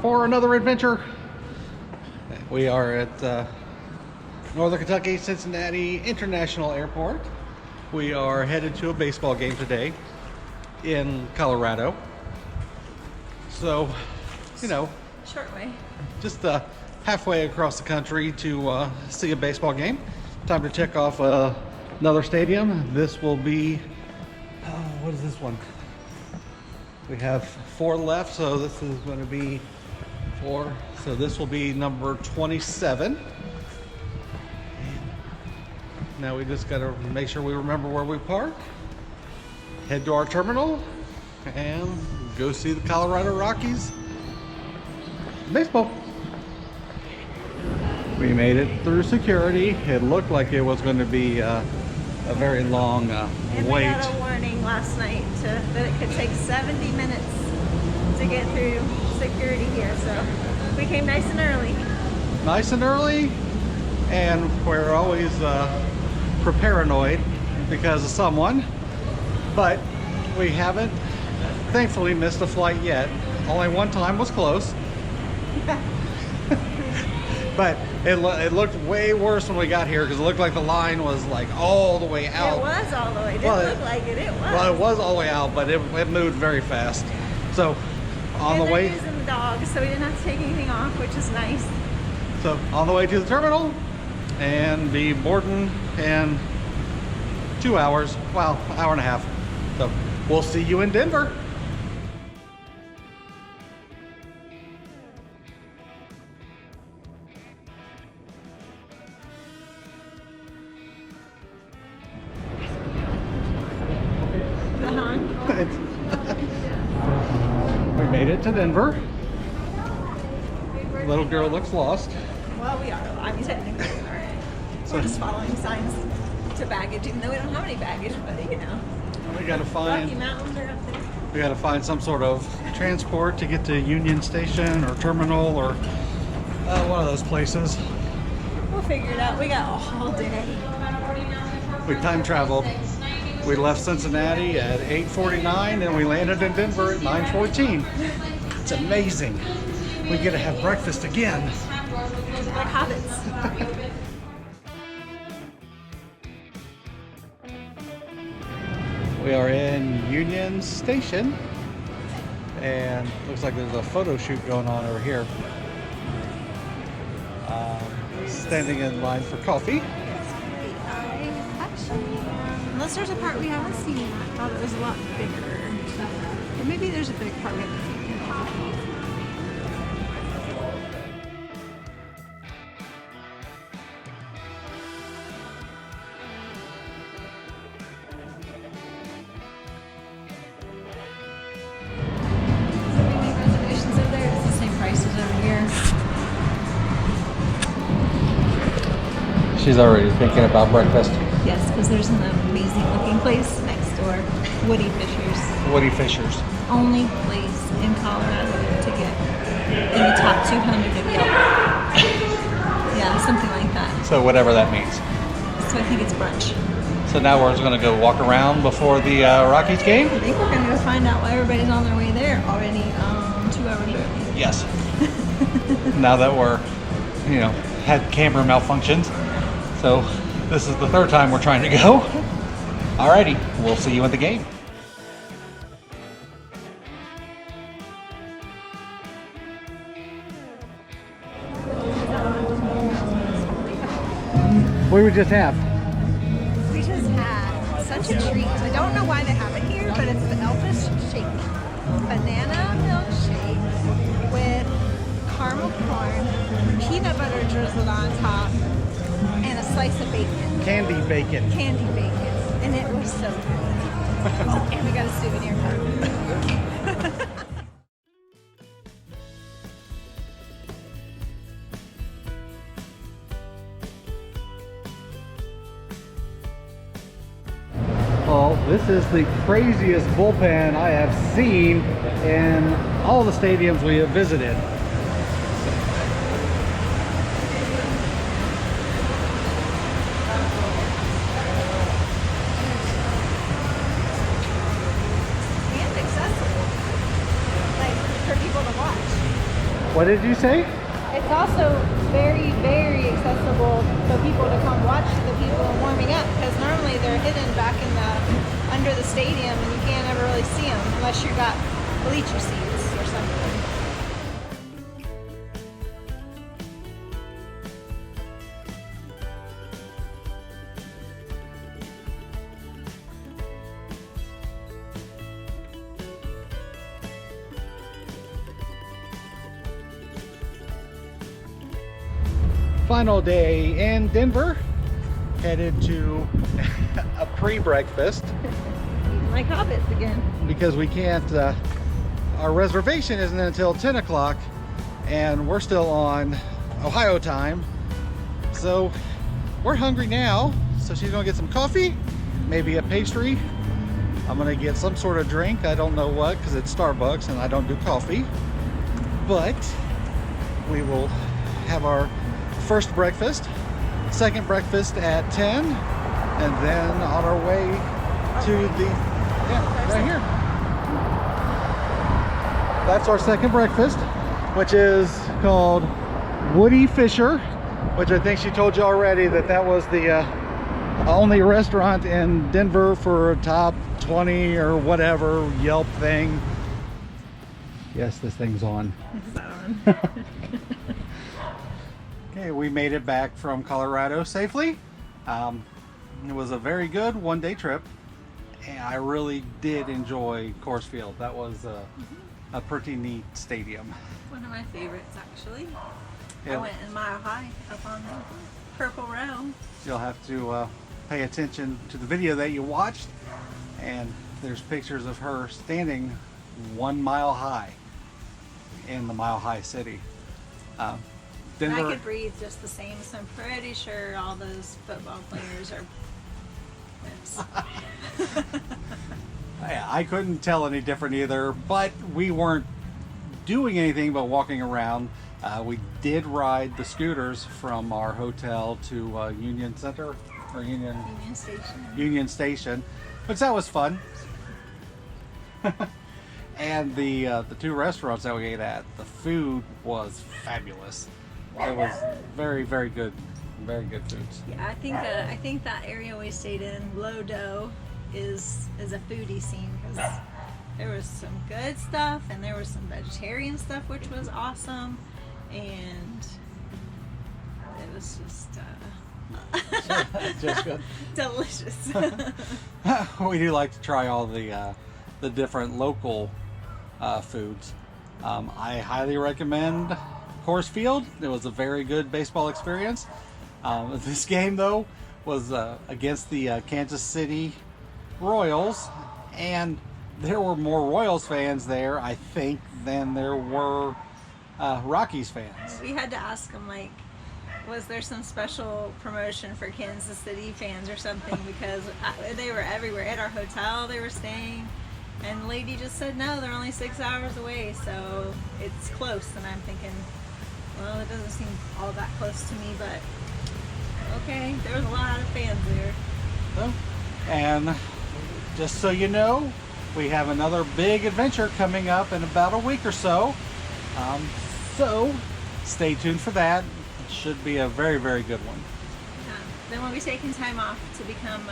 for another adventure. We are at Northern Kentucky Cincinnati International Airport. We are headed to a baseball game today in Colorado. So, you know, short way. Just halfway across the country to see a baseball game. Time to check off another stadium. This will be, what is this one? We have 4 left, so this is going to be 4. So this will be number 27. Now we just got to make sure we remember where we park, head to our terminal, and go see the Colorado Rockies baseball. We made it through security. It looked like it was going to be a very long and wait. We got a warning last night that it could take 70 minutes to get through security here, so we came nice and early. Nice and early, and we're always paranoid because of someone, but we haven't thankfully missed a flight yet. Only one time was close. But it looked way worse when we got here because it looked like the line was like all the way out. It was all the way. It didn't look like it. It was. Well, it was all the way out, but it moved very fast. So on the way. Using the dogs, so we didn't have to take anything off, which is nice. So on the way to the terminal, and be boarding in 2 hours. Well, hour and a half. So we'll see you in Denver. We made it to Denver. Little girl looks lost. Well, we are. I mean, technically we are. So we're just following signs to baggage, even though we don't have any baggage, but you know. We gotta find. Rocky Mountains are up there. We gotta find some sort of transport to get to Union Station or Terminal or one of those places. We'll figure it out. We got all day. We time traveled. We left Cincinnati at 8:49 and we landed in Denver at 9:14. It's amazing. We get to have breakfast again. Like hobbits. We are in Union Station and looks like there's a photo shoot going on over here. Standing in line for coffee. Unless there's a part we haven't seen, I thought it was a lot bigger. Or maybe there's a big part we haven't seen. So we make reservations over there. It's the same price as over here. She's already thinking about breakfast. Yes, because there's an amazing looking place next door. Woody Fisher's. Woody Fisher's. Only place in Colorado to get in the top 200 of Yelp. Yeah, something like that. So whatever that means. So I think it's brunch. So now we're just going to go walk around before the Rockies game? I think we're going to go find out why everybody's on their way there already 2 hours early. Yes. Now that we're, you know, had camera malfunctions. So this is the 3rd time we're trying to go. Alrighty, we'll see you at the game. What did we just have? We just had such a treat. I don't know why they have it here, but it's the Elfish Shake. Banana milkshake with caramel corn, peanut butter drizzled on top, and a slice of bacon. Candy bacon. Candy bacon. And it was so good. Oh, and we got a souvenir card. Well, this is the craziest bullpen I have seen in all the stadiums we have visited. And accessible. Like, for people to watch. What did you say? It's also very, very accessible for people to come watch the people warming up, because normally they're hidden back in the under the stadium and you can't ever really see them unless you got bleacher seats or something. Final day in Denver, headed to a pre-breakfast Eating like hobbits again. because we can't, our reservation isn't until 10 o'clock and we're still on Ohio time. So we're hungry now. So she's gonna get some coffee, maybe a pastry. I'm gonna get some sort of drink. I don't know what, because it's Starbucks and I don't do coffee. But we will have our first breakfast, second breakfast at 10, and then on our way to the, yeah, right here. That's our second breakfast, which is called Woody Fisher, which I think she told you already that that was the only restaurant in Denver for a top 20 or whatever Yelp thing. Yes, this thing's on. It's on. Okay, we made it back from Colorado safely. It was a very good one-day trip, and I really did enjoy Coors Field. That was a pretty neat stadium. One of my favorites, actually. Yeah. I went in Mile High up on the Purple Rail. You'll have to pay attention to the video that you watched, and there's pictures of her standing 1 mile high in the Mile High City. Denver, And I could breathe just the same, so I'm pretty sure all those football players are wimps. I couldn't tell any different either, but we weren't doing anything but walking around. We did ride the scooters from our hotel to Union Center or Union Station. Union Station, which that was fun. And the two restaurants that we ate at, the food was fabulous. It was very, very good, very good foods. Yeah, I think that area we stayed in, Lodo, is a foodie scene, because there was some good stuff and there was some vegetarian stuff, which was awesome, and it was just Just good. delicious. We do like to try all the different local foods. I highly recommend Coors Field. It was a very good baseball experience. This game though was against the Kansas City Royals, and there were more Royals fans there, I think, than there were Rockies fans. We had to ask them, like, was there some special promotion for Kansas City fans or something, because they were everywhere. At our hotel they were staying, and the lady just said no, they're only 6 hours away, so it's close. And I'm thinking, well, it doesn't seem all that close to me, but okay, there was a lot of fans there. And just so you know, we have another big adventure coming up in about a week or so. So stay tuned for that. It should be a very, very good one. Then we'll be taking time off to become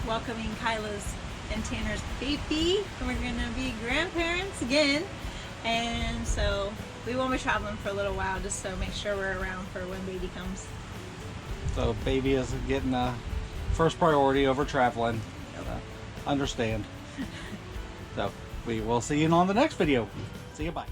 welcoming Kyla's and Tanner's baby. We're gonna be grandparents again, and so we won't be traveling for a little while, just so make sure we're around for when baby comes. So baby is getting first priority over traveling. Gotta understand. So we will see you on the next video. See you, bye.